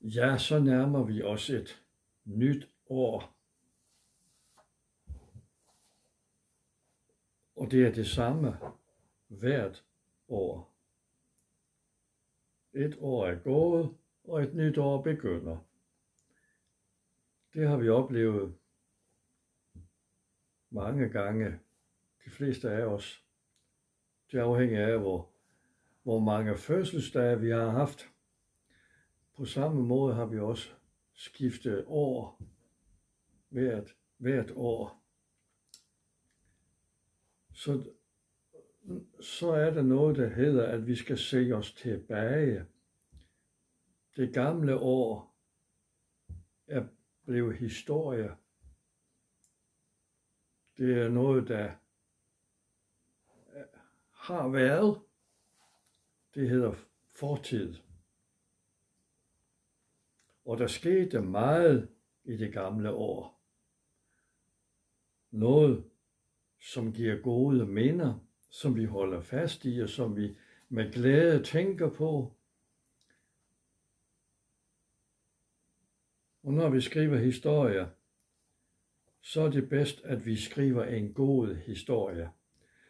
Ja, så nærmer vi os et nyt år. Og det er det samme hvert år. Et år er gået, og et nyt år begynder. Det har vi oplevet mange gange, de fleste af os. Det afhænger af, hvor mange fødselsdage vi har haft. På samme måde har vi også skiftet år hvert år. Så er der noget, der hedder, at vi skal se os tilbage. Det gamle år er blevet historie. Det er noget, der har været. Det hedder fortid. Og der skete meget i det gamle år. Noget, som giver gode minder, som vi holder fast i, og som vi med glæde tænker på. Og når vi skriver historier, så er det bedst, at vi skriver en god historie.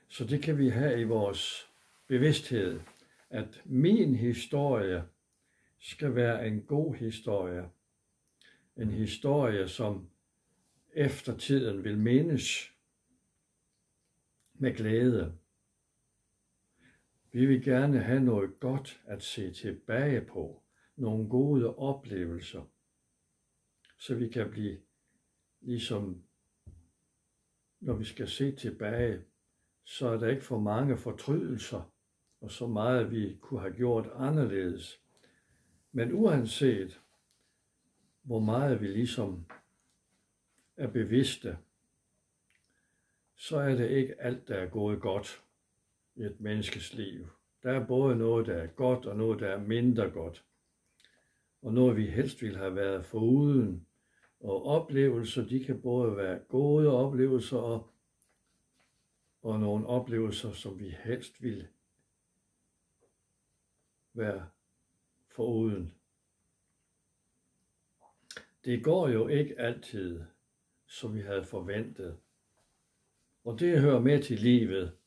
Så det kan vi have i vores bevidsthed, at min historie skal være en god historie. En historie, som efter tiden vil mindes med glæde. Vi vil gerne have noget godt at se tilbage på, nogle gode oplevelser, så vi kan blive ligesom, når vi skal se tilbage, så er der ikke for mange fortrydelser, og så meget vi kunne have gjort anderledes. Men uanset hvor meget vi ligesom er bevidste, så er det ikke alt, der er gået godt i et menneskes liv. Der er både noget, der er godt, og noget, der er mindre godt. Og noget, vi helst ville have været foruden. Og oplevelser, de kan både være gode oplevelser, og nogle oplevelser, som vi helst ville være foruden. Det går jo ikke altid, som vi havde forventet. Og det hører med til livet.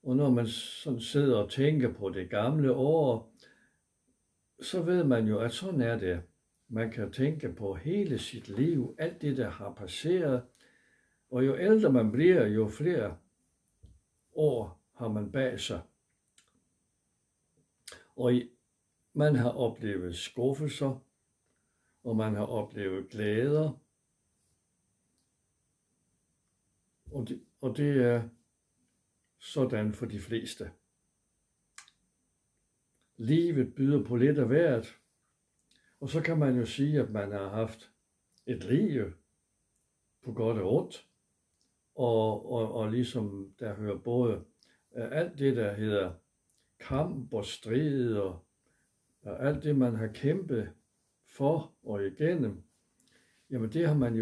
Og når man sådan sidder og tænker på det gamle år, så ved man jo, at sådan er det. Man kan tænke på hele sit liv, alt det, der har passeret. Og jo ældre man bliver, jo flere år har man bag sig. Og man har oplevet skuffelser, og man har oplevet glæder. Og det er sådan for de fleste. Livet byder på lidt af hvert, og så kan man jo sige, at man har haft et liv på godt og ondt, og ligesom der hører både alt det, der hedder kamp og strid, og alt det, man har kæmpet for og igennem, jamen det har man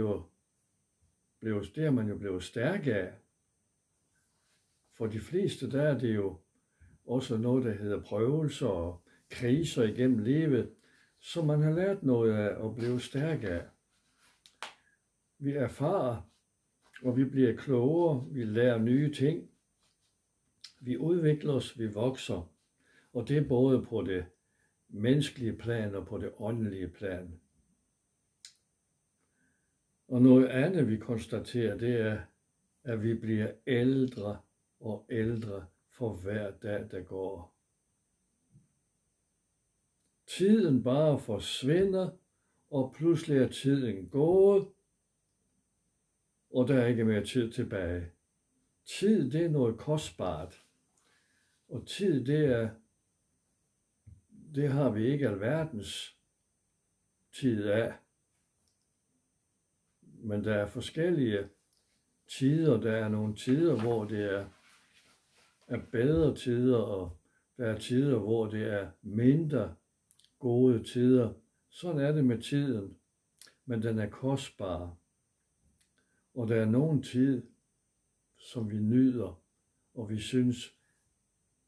jo blevet stærk af. For de fleste, der er det jo også noget, der hedder prøvelser og kriser igennem livet, som man har lært noget af og blevet stærk af. Vi erfarer, og vi bliver klogere, vi lærer nye ting, vi udvikler os, vi vokser, og det er både på det menneskelige plan og på det åndelige plan. Og noget andet, vi konstaterer, det er, at vi bliver ældre og ældre for hver dag, der går. Tiden bare forsvinder, og pludselig er tiden gået, og der er ikke mere tid tilbage. Tid, det er noget kostbart, og tid, det har vi ikke alverdens tid af. Men der er forskellige tider. Der er nogle tider, hvor det er bedre tider, og der er tider, hvor det er mindre gode tider. Sådan er det med tiden, men den er kostbar. Og der er nogen tid, som vi nyder, og vi synes,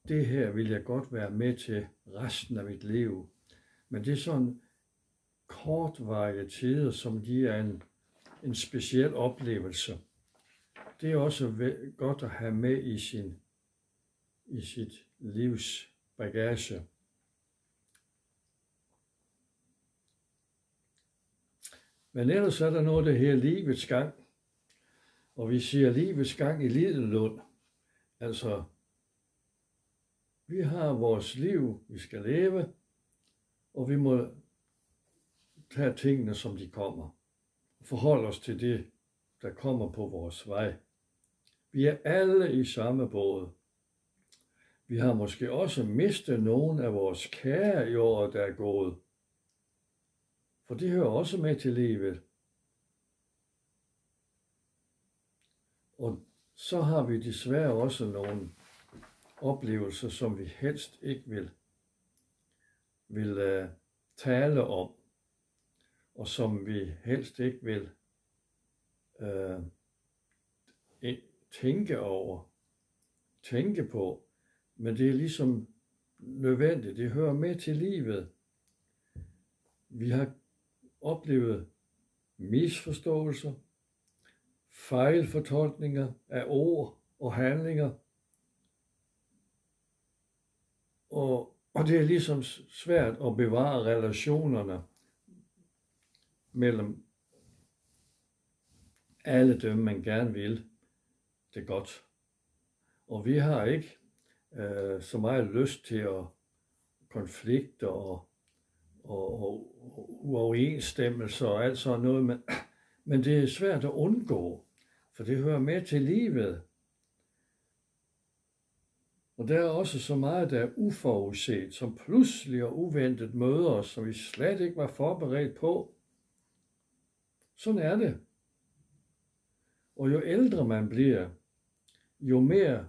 det her vil jeg godt være med til resten af mit liv. Men det er sådan kortvarige tider, som giver en speciel oplevelse. Det er også godt at have med i sit livs bagage. Men ellers er der noget, der hedder livets gang. Og vi siger livets gang i Lidenlund. Altså, vi har vores liv, vi skal leve, og vi må tage tingene, som de kommer. Forholde os til det, der kommer på vores vej. Vi er alle i samme båd. Vi har måske også mistet nogle af vores kære i året, der er gået. For det hører også med til livet. Og så har vi desværre også nogle oplevelser, som vi helst ikke vil tale om, og som vi helst ikke vil tænke på. Men det er ligesom nødvendigt. Det hører med til livet. Vi har oplevet misforståelser, fejlfortolkninger af ord og handlinger. Og det er ligesom svært at bevare relationerne mellem alle dem, man gerne vil det godt. Og vi har ikke så meget lyst til at konflikte og uoverensstemmelser og alt sådan noget, men det er svært at undgå, for det hører med til livet. Og der er også så meget, der er uforudset, som pludselig og uventet møder os, som vi slet ikke var forberedt på. Sådan er det. Og jo ældre man bliver, jo mere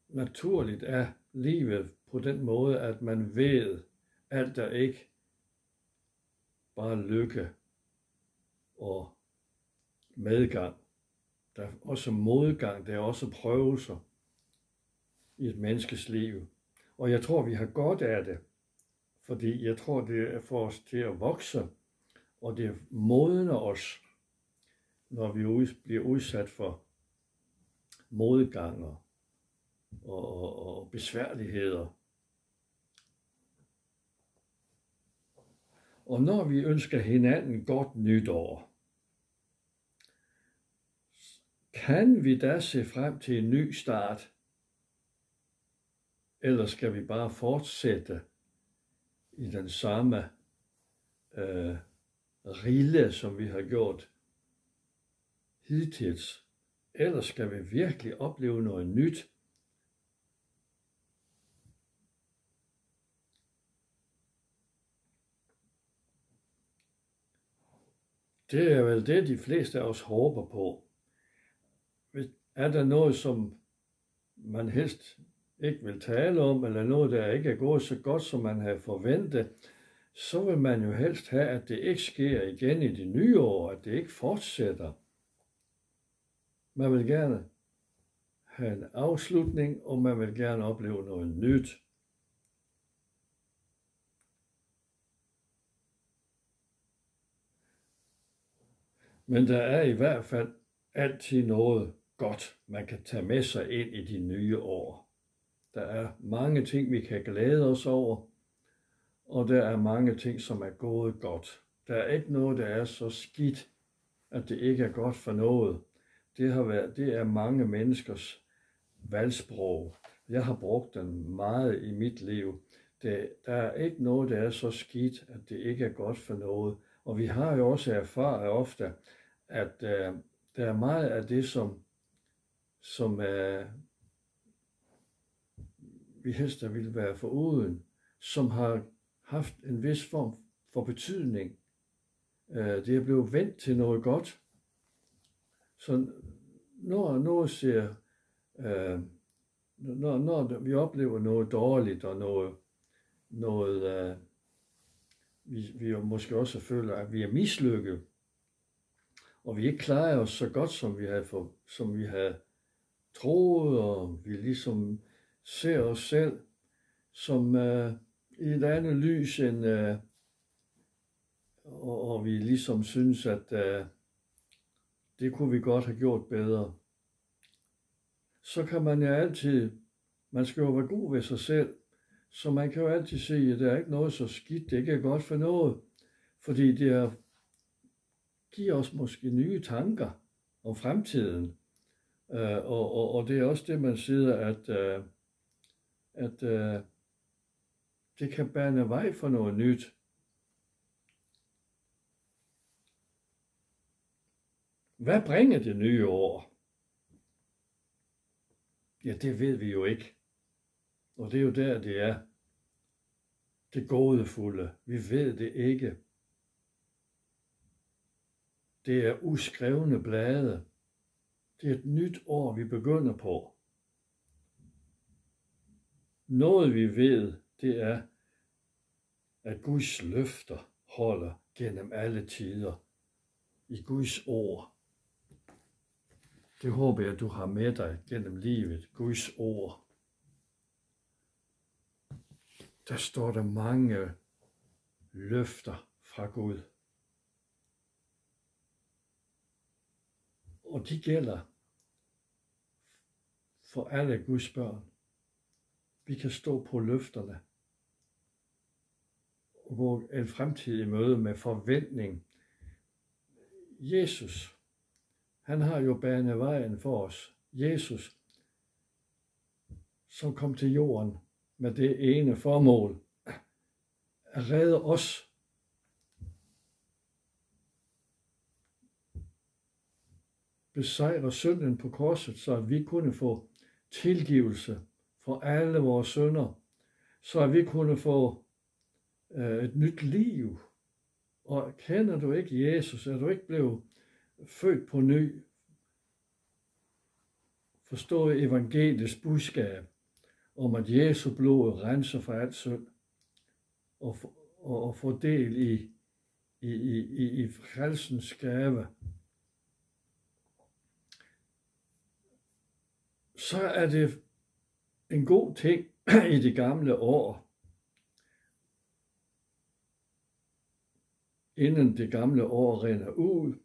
naturligt er livet på den måde, at man ved, alt er ikke bare lykke og medgang. Der er også modgang, der er også prøvelser i et menneskes liv. Og jeg tror, vi har godt af det, fordi jeg tror, det er for os til at vokse, og det modner os, når vi bliver udsat for modgang og besværligheder. Og når vi ønsker hinanden godt nytår, kan vi da se frem til en ny start? Eller skal vi bare fortsætte i den samme rille, som vi har gjort hidtils? Eller skal vi virkelig opleve noget nyt? Det er vel det, de fleste af os håber på. Er der noget, som man helst ikke vil tale om, eller noget, der ikke er gået så godt, som man havde forventet, så vil man jo helst have, at det ikke sker igen i det nye år, at det ikke fortsætter. Man vil gerne have en afslutning, og man vil gerne opleve noget nyt. Men der er i hvert fald altid noget godt, man kan tage med sig ind i de nye år. Der er mange ting, vi kan glæde os over, og der er mange ting, som er gået godt. Der er ikke noget, der er så skidt, at det ikke er godt for noget. Det er mange menneskers valgsprog. Jeg har brugt den meget i mit liv. Der er ikke noget, der er så skidt, at det ikke er godt for noget. Og vi har jo også erfaret ofte, at der er meget af det, som vi helst ville være foruden, som har haft en vis form for betydning. Det er blevet vendt til noget godt. Så når vi oplever noget dårligt og noget vi jo måske også føler, at vi er mislykket, og vi ikke klarer os så godt, som vi havde troet, og vi ligesom ser os selv som i et andet lys, end og vi ligesom synes, at det kunne vi godt have gjort bedre, så kan man jo altid, man skal jo være god ved sig selv, så man kan jo altid sige, at der er ikke noget så skidt, det ikke er godt for noget, fordi det giver os måske nye tanker om fremtiden, og det er også det, man siger, at det kan bane vej for noget nyt. Hvad bringer det nye år? Ja, det ved vi jo ikke. Og det er jo der, det er. Det gådefulde. Vi ved det ikke. Det er uskrevne blade. Det er et nyt år, vi begynder på. Noget vi ved, det er, at Guds løfter holder gennem alle tider. I Guds ord. Det håber jeg, du har med dig gennem livet. Guds ord. Der står der mange løfter fra Gud. Og de gælder for alle Guds børn. Vi kan stå på løfterne og gå en fremtidig møde med forventning. Jesus, han har jo banet vejen for os. Jesus, som kom til jorden med det ene formål, at redde os. Besejre synden på korset, så at vi kunne få tilgivelse for alle vores synder, så at vi kunne få et nyt liv. Og kender du ikke Jesus, er du ikke blevet født på ny, forstå evangeliets budskab om, at Jesu blod renser for alt synd, og få del i frelsens gave, så er det en god ting i de gamle år, inden det gamle år rinder ud,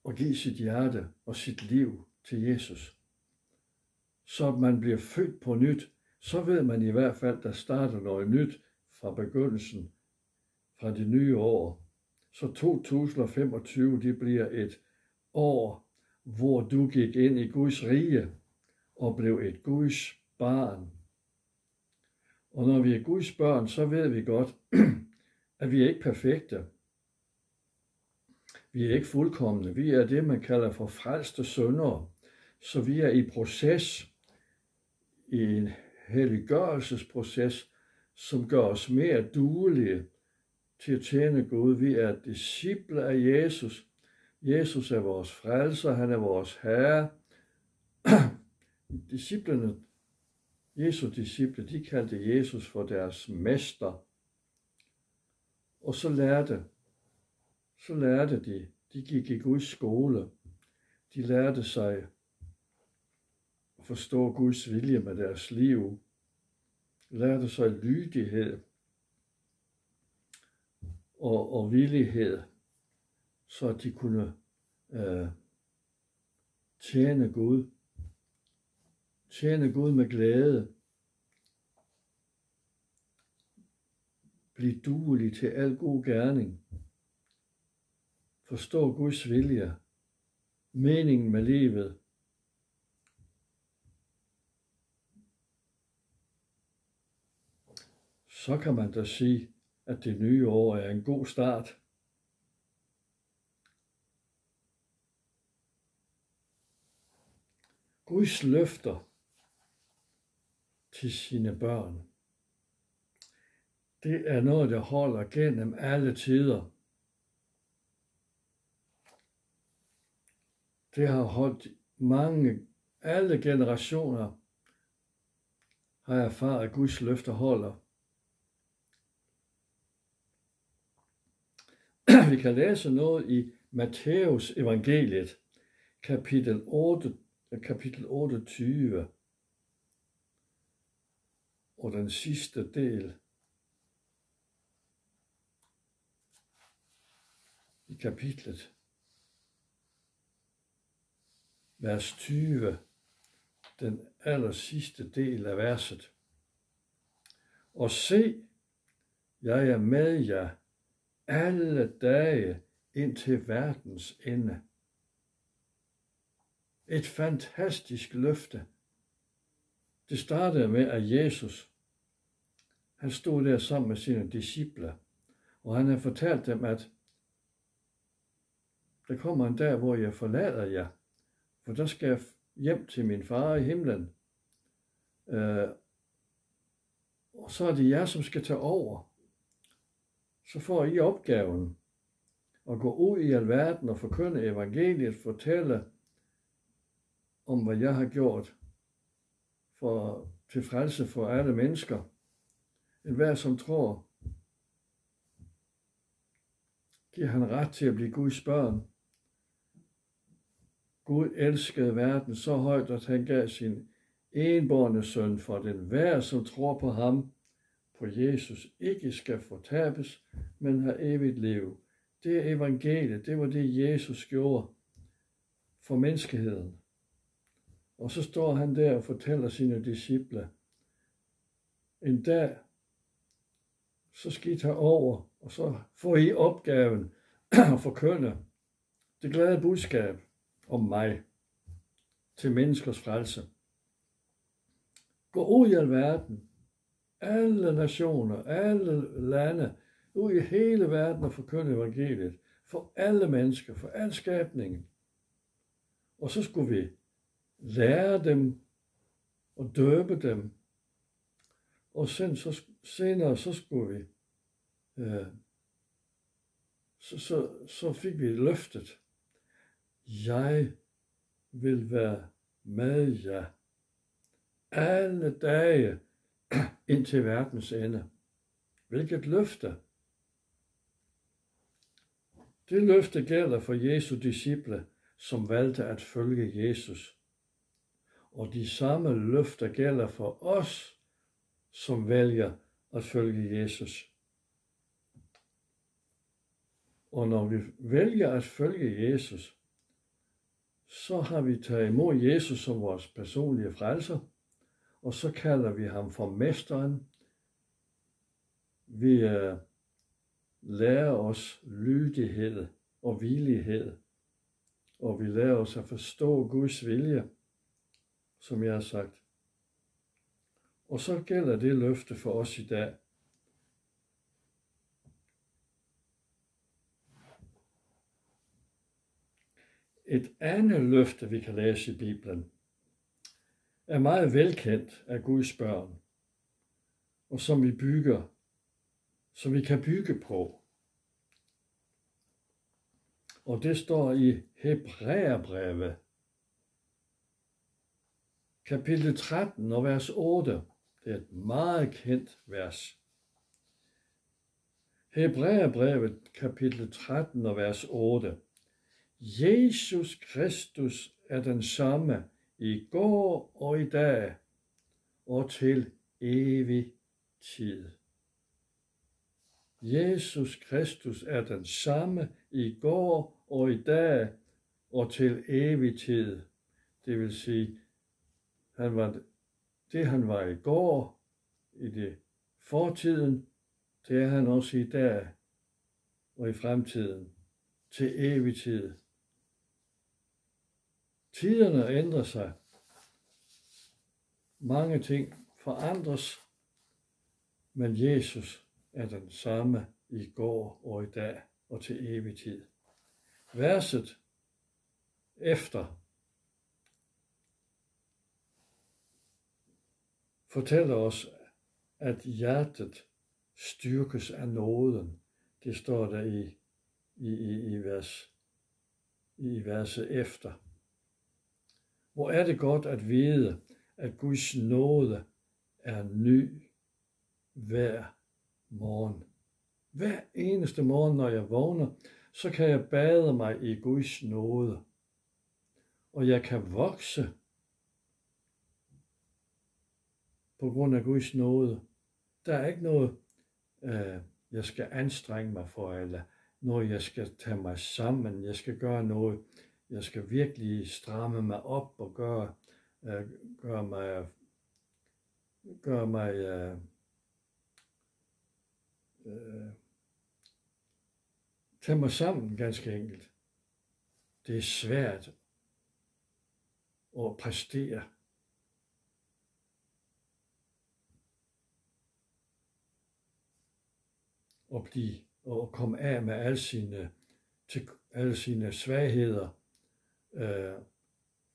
og give sit hjerte og sit liv til Jesus. Så man bliver født på nyt, så ved man i hvert fald, der starter noget nyt fra begyndelsen, fra det nye år. Så 2025, det bliver et år, hvor du gik ind i Guds rige og blev et Guds barn. Og når vi er Guds børn, så ved vi godt, at vi er ikke perfekte. Vi er ikke fuldkomne. Vi er det, man kalder for frelste syndere. Så vi er i proces, i en helliggørelsesproces, som gør os mere duelige til at tjene Gud. Vi er disciple af Jesus. Jesus er vores frelser, han er vores herre. Disciplene, Jesu disciple, de kaldte Jesus for deres mester. Og så lærte de gik i Guds skole. De lærte sig at forstå Guds vilje med deres liv. Lærte sig lydighed og villighed, så de kunne tjene Gud. Tjene Gud med glæde. Bliv duelig til al god gerning. Forstå Guds vilje. Meningen med livet. Så kan man da sige, at det nye år er en god start. Guds løfter til sine børn, det er noget, der holder gennem alle tider. Det har holdt alle generationer har erfaret, at Guds løfter holder. Vi kan læse noget i Matthæus evangeliet, kapitel 28, og den sidste del. i kapitlet, vers 20, den aller sidste del af verset. Og se, jeg er med jer alle dage indtil verdens ende. Et fantastisk løfte. Det startede med, at Jesus, han stod der sammen med sine disciple, og han har fortalt dem, at der kommer en dag, hvor jeg forlader jer, for der skal jeg hjem til min far i himlen. Og så er det jer, som skal tage over. Så får I opgaven at gå ud i alverden og forkynde evangeliet, fortælle om, hvad jeg har gjort til frelse for alle mennesker. Enhver, som tror, giver han ret til at blive Guds børn. Gud elskede verden så højt, at han gav sin enbårne søn, for den hver, som tror på ham, på Jesus, ikke skal fortabes, men have evigt liv. Det er evangeliet, det var det, Jesus gjorde for menneskeheden. Og så står han der og fortæller sine disciple, en dag, så skal I tage over, og så får I opgaven at forkynde det glade budskab om mig til menneskers frelse. Gå ud i alverden, alle nationer, alle lande, ud i hele verden og forkynde evangeliet for alle mennesker, for al skabningen. Og så skulle vi lære dem og døbe dem, og senere så skulle vi, så fik vi løftet, jeg vil være med jer alle dage indtil verdens ende. Hvilket løfte! Det løfte gælder for Jesu disciple, som valgte at følge Jesus. Og de samme løfter gælder for os, som vælger at følge Jesus. Og når vi vælger at følge Jesus, så har vi taget imod Jesus som vores personlige frelser, og så kalder vi ham for mesteren. Vi lærer os lydighed og villighed, og vi lærer os at forstå Guds vilje, som jeg har sagt. Og så gælder det løfte for os i dag. Et andet løfte, vi kan læse i Bibelen, er meget velkendt af Guds børn, og som vi kan bygge på. Og det står i Hebræerbrevet, kapitel 13 og vers 8. Det er et meget kendt vers. Hebræerbrevet, kapitel 13 og vers 8. Jesus Kristus er den samme i går og i dag og til evig tid. Jesus Kristus er den samme i går og i dag og til evig tid. Det vil sige, han var i går, i det fortiden, det er han også i dag og i fremtiden, til evig tid. Tiderne ændrer sig. Mange ting forandres, men Jesus er den samme i går og i dag og til evig tid. Verset efter fortæller os, at hjertet styrkes af nåden. Det står der i verset efter. Hvor er det godt at vide, at Guds nåde er ny hver morgen. Hver eneste morgen, når jeg vågner, så kan jeg bade mig i Guds nåde. Og jeg kan vokse på grund af Guds nåde. Der er ikke noget, jeg skal anstrenge mig for, eller når jeg skal tage mig sammen, jeg skal gøre noget, jeg skal virkelig stramme mig op og gøre mig tage mig sammen ganske enkelt. Det er svært at præstere. Og komme af med alle sine svagheder.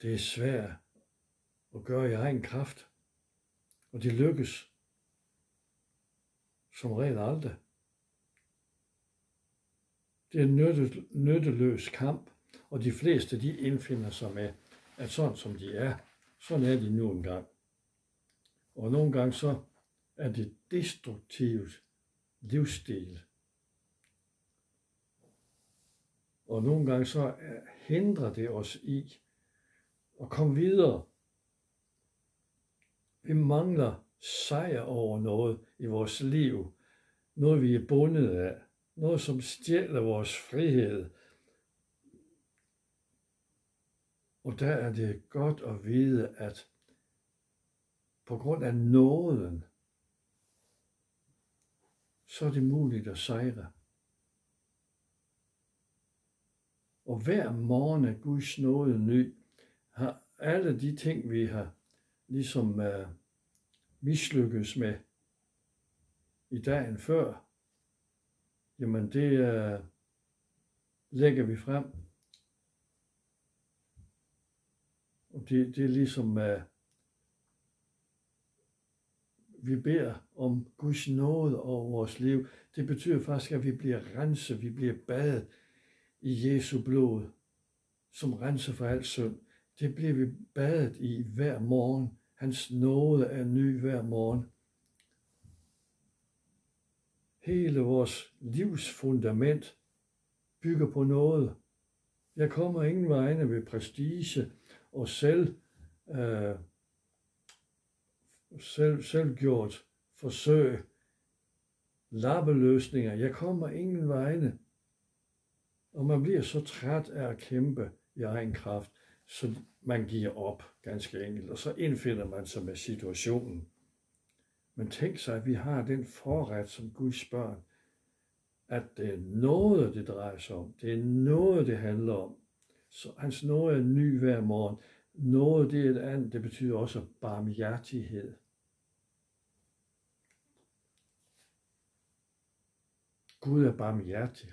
Det er svært at gøre i egen kraft. Og det lykkes som regel aldrig. Det er en nytteløs kamp, og de fleste de indfinder sig med, at sådan som de er, sådan er de nu engang. Og nogle gange så er det destruktivt livsstil. Og nogle gange så hindrer det os i at komme videre. Vi mangler sejr over noget i vores liv. Noget vi er bundet af. Noget som stjæler vores frihed. Og der er det godt at vide, at på grund af nåden, så er det muligt at sejre. Og hver morgen er Guds nåde ny. Har alle de ting, vi har ligesom mislykkes med i dagen før, jamen det lægger vi frem. Og det er ligesom, vi beder om Guds nåde over vores liv. Det betyder faktisk, at vi bliver renset, vi bliver badet i Jesu blod, som renser for al synd. Det bliver vi badet i hver morgen. Hans nåde er ny hver morgen. Hele vores livs fundament bygger på noget. Jeg kommer ingen vegne ved prestige og selvgjort forsøg, lappeløsninger. Jeg kommer ingen vegne. Og man bliver så træt af at kæmpe i egen kraft, så man giver op ganske enkelt, og så indfinder man sig med situationen. Men tænk sig, at vi har den forret som Guds børn, at det er noget, det drejer sig om. Det er noget, det handler om. Så hans nåde er ny hver morgen. Noget, det er et andet. Det betyder også barmhjertighed. Gud er barmhjertig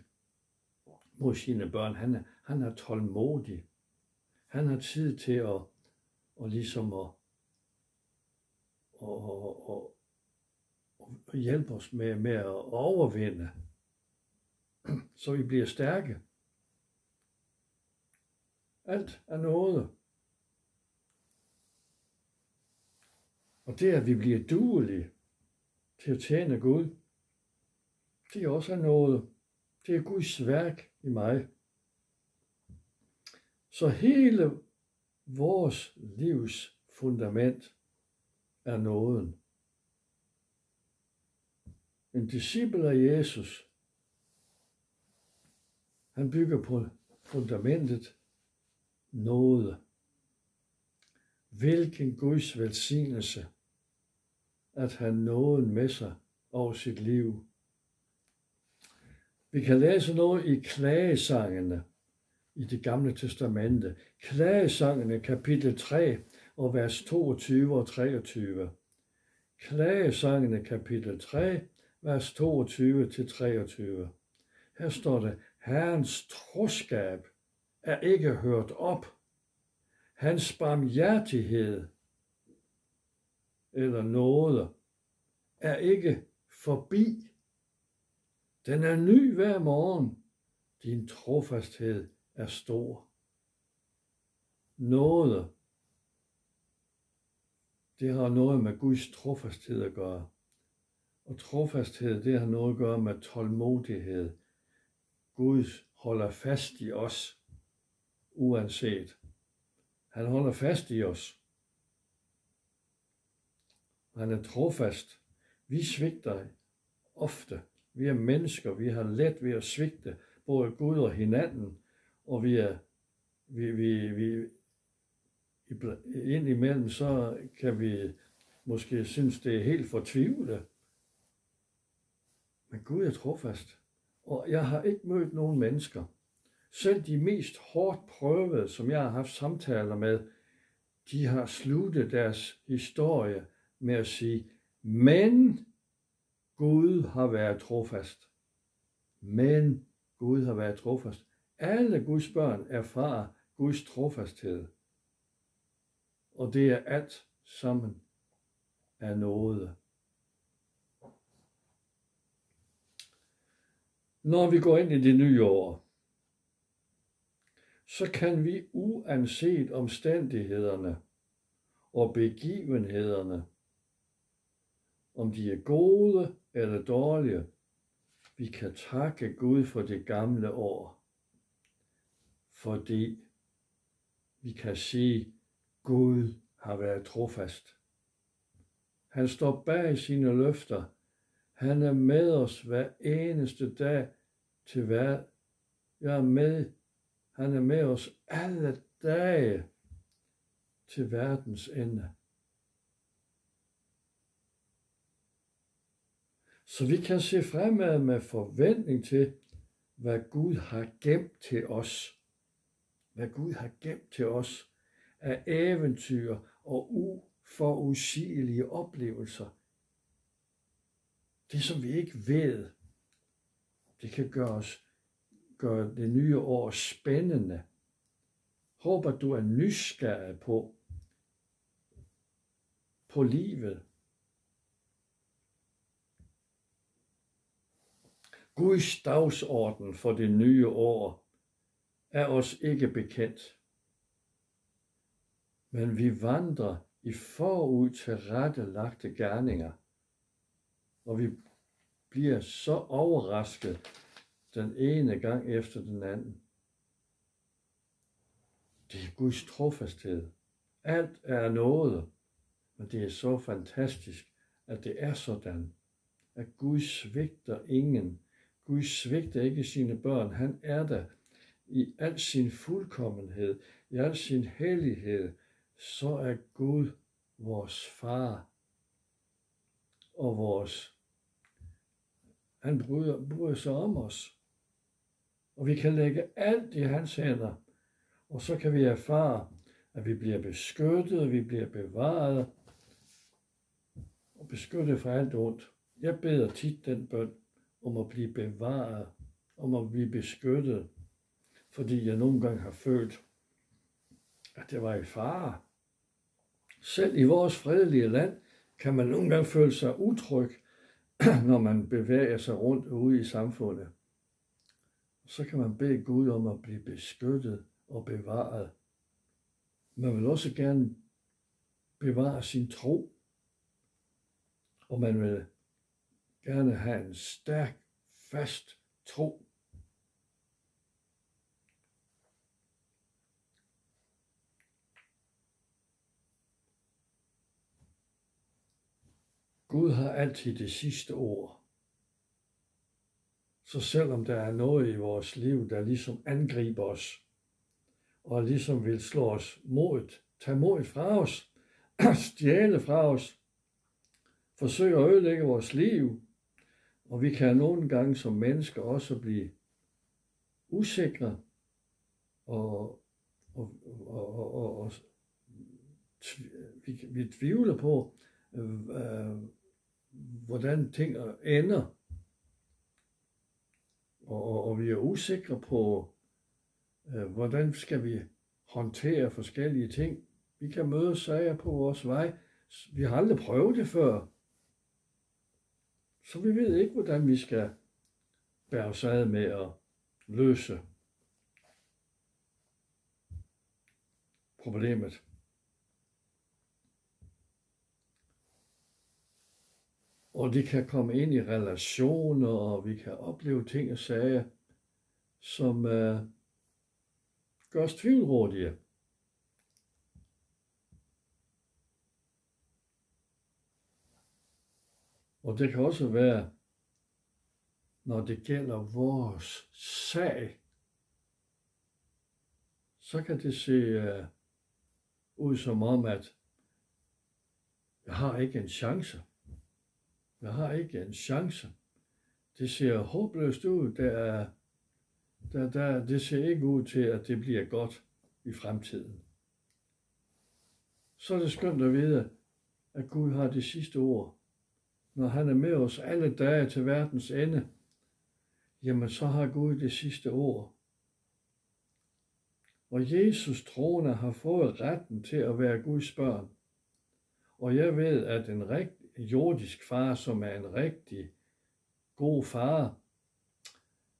mod sine børn. Han er tålmodig. Han har tid til at hjælpe os med at overvinde, så vi bliver stærke. Alt er noget. Og det, at vi bliver duelige til at tjene Gud, det er også noget. Det er Guds værk i mig. Så hele vores livs fundament er nåden. En disciple af Jesus, han bygger på fundamentet nåde. Hvilken Guds velsignelse, at have nåden med sig over sit liv. Vi kan læse noget i klagesangene i Det Gamle Testamente. Klagesangene kapitel 3 og vers 22 og 23. Klagesangene kapitel 3, vers 22 til 23. Her står det, Herrens troskab er ikke hørt op. Hans barmhjertighed eller nåde er ikke forbi. Den er ny hver morgen. Din trofasthed er stor. Nåde, det har noget med Guds trofasthed at gøre. Og trofasthed, det har noget at gøre med tålmodighed. Gud holder fast i os, uanset. Han holder fast i os. Han er trofast. Vi svigter ofte. Vi er mennesker, vi har let ved at svigte, både Gud og hinanden, og vi indimellem så kan vi måske synes, det er helt fortvivlet. Men Gud er trofast, og jeg har ikke mødt nogen mennesker, selv de mest hårdt prøvede, som jeg har haft samtaler med, de har sluttet deres historie med at sige, men Gud har været trofast. Men Gud har været trofast. Alle Guds børn erfarer Guds trofasthed. Og det er alt sammen af nåde. Når vi går ind i det nye år, så kan vi uanset omstændighederne og begivenhederne, om de er gode eller dårlige, vi kan takke Gud for det gamle år, fordi vi kan sige, Gud har været trofast. Han står bag sine løfter. Han er med os hver eneste dag til hver. Han er med os alle dage til verdens ende. Så vi kan se fremad med forventning til, hvad Gud har gemt til os. Hvad Gud har gemt til os af eventyr og uforudsigelige oplevelser. Det, som vi ikke ved, det kan gøre det nye år spændende. Håber, du er nysgerrig på livet. Guds dagsorden for det nye år er os ikke bekendt. Men vi vandrer i forud til rettelagte gerninger, og vi bliver så overrasket den ene gang efter den anden. Det er Guds trofasthed. Alt er noget, men det er så fantastisk, at det er sådan, at Gud svigter ingen. Gud svigter ikke sine børn. Han er der i al sin fuldkommenhed, i al sin hellighed. Så er Gud vores far og han bryder sig om os. Og vi kan lægge alt i hans hænder, og så kan vi erfare, at vi bliver beskyttet, vi bliver bevaret og beskyttet fra alt ondt. Jeg beder tit den bøn om at blive bevaret, om at blive beskyttet, fordi jeg nogle gange har følt, at det var i fare. Selv i vores fredelige land kan man nogle gange føle sig utryg, når man bevæger sig rundt ude i samfundet. Så kan man bede Gud om at blive beskyttet og bevaret. Man vil også gerne bevare sin tro, og man vil gerne have en stærk, fast tro. Gud har altid det sidste ord. Så selvom der er noget i vores liv, der ligesom angriber os, og ligesom vil slå os modet, tage modet fra os, stjæle fra os, forsøge at ødelægge vores liv, og vi kan nogle gange som mennesker også blive usikre og vi tvivler på, hvordan ting ender, og vi er usikre på, hvordan skal vi håndtere forskellige ting. Vi kan møde sager på vores vej. Vi har aldrig prøvet det før. Så vi ved ikke, hvordan vi skal bære os ad med at løse problemet. Og det kan komme ind i relationer, og vi kan opleve ting og sager, som gør os tvivlrådige. Og det kan også være når det gælder vores sag, så kan det se ud som om, at jeg har ikke en chance. Jeg har ikke en chance. Det ser håbløst ud. Det ser ikke ud til, at det bliver godt i fremtiden. Så er det skønt at vide, at Gud har det sidste ord. Når han er med os alle dage til verdens ende, jamen så har Gud det sidste ord. Og Jesus troende har fået retten til at være Guds børn. Og jeg ved, at en rigtig jordisk far, som er en rigtig god far,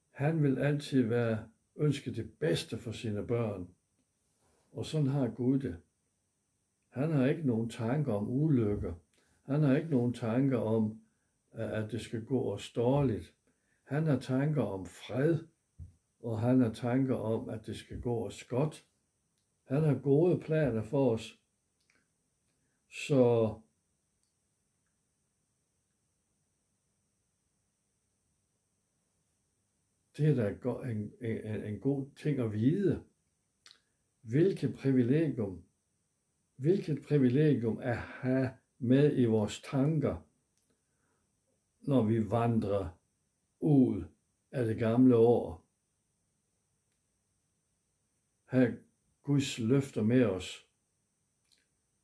han vil altid ønske det bedste for sine børn. Og sådan har Gud det. Han har ikke nogen tanker om ulykker. Han har ikke nogen tanker om, at det skal gå os dårligt. Han har tanker om fred, og han har tanker om, at det skal gå os godt. Han har gode planer for os. Så det er da en god ting at vide. Hvilket privilegium at have med i vores tanker, når vi vandrer ud af det gamle år. Have Guds løfter med os,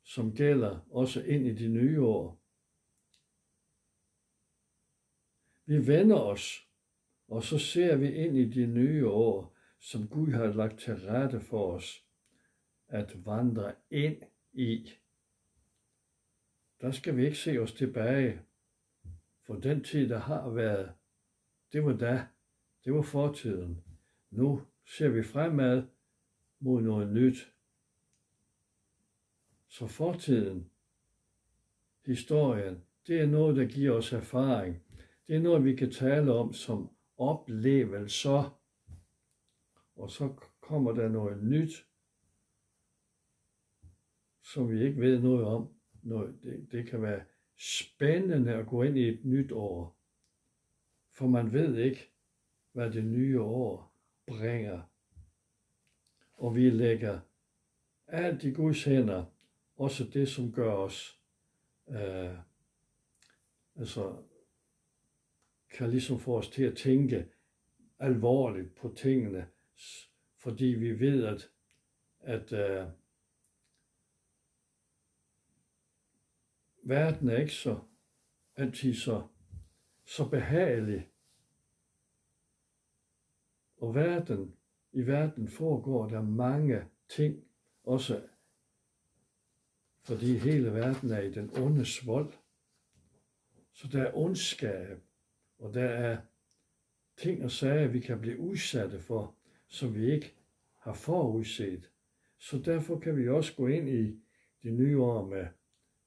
som gælder også ind i de nye år. Vi vender os, og så ser vi ind i de nye år, som Gud har lagt til rette for os at vandre ind i. Der skal vi ikke se os tilbage, for den tid, der har været, det var fortiden. Nu ser vi fremad mod noget nyt. Så fortiden, historien, det er noget, der giver os erfaring. Det er noget, vi kan tale om som oplevelser. Og så kommer der noget nyt, som vi ikke ved noget om. Det kan være spændende at gå ind i et nyt år, for man ved ikke, hvad det nye år bringer. Og vi lægger alt i Guds hænder, også det, som gør os, kan ligesom få os til at tænke alvorligt på tingene, fordi vi ved, at verden er ikke altid så behagelig. Og i verden foregår der mange ting, også fordi hele verden er i den ondes vold. Så der er ondskab, og der er ting og sager, vi kan blive udsatte for, som vi ikke har forudset. Så derfor kan vi også gå ind i de nye år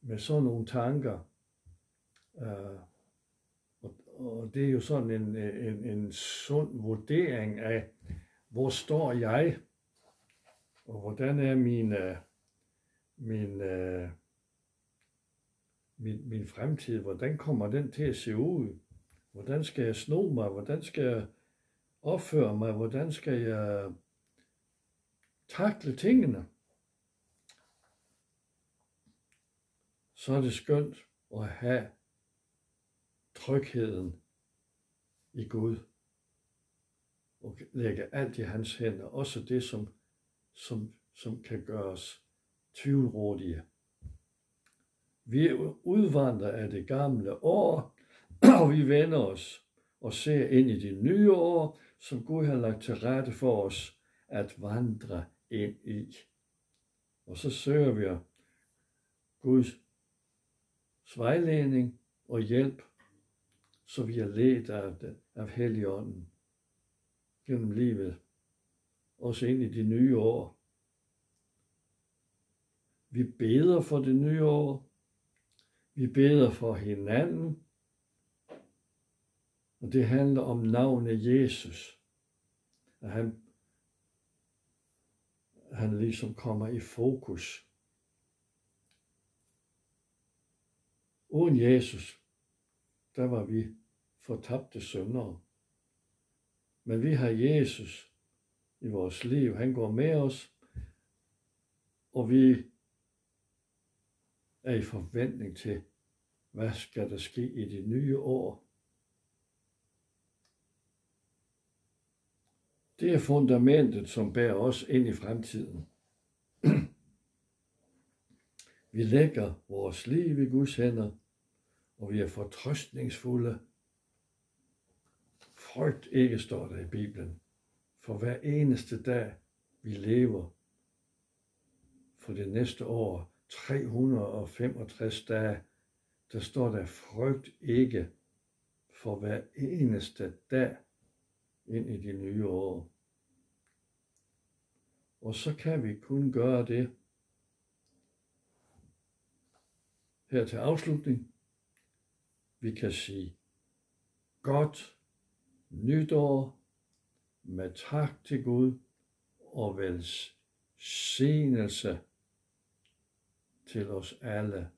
med sådan nogle tanker. Og det er jo sådan en sund vurdering af, hvor står jeg, og hvordan er min fremtid, hvordan kommer den til at se ud? Hvordan skal jeg sno mig? Hvordan skal jeg opføre mig? Hvordan skal jeg takle tingene? Så er det skønt at have trygheden i Gud og lægge alt i hans hænder, også det, som kan gøre os tvivlrådige. Vi udvandrer af det gamle år, og vi vender os og ser ind i det nye år, som Gud har lagt til rette for os at vandre ind i. Og så søger vi Guds vejledning og hjælp, så vi er ledt af Helligånden gennem livet, også ind i de nye år. Vi beder for det nye år. Vi beder for hinanden. Og det handler om navnet Jesus. At han ligesom kommer i fokus. Uden Jesus, der var vi fortabte syndere. Men vi har Jesus i vores liv. Han går med os, og vi er i forventning til, hvad skal der ske i det nye år. Det er fundamentet, som bærer os ind i fremtiden. Vi lægger vores liv i Guds hænder, og vi er fortrøstningsfulde. Frygt ikke, står der i Bibelen, for hver eneste dag, vi lever. For det næste år, 365 dage, der står der frygt ikke for hver eneste dag ind i det nye år. Og så kan vi kun gøre det her til afslutning. Vi kan sige godt nytår med tak til Gud og velsignelse til os alle.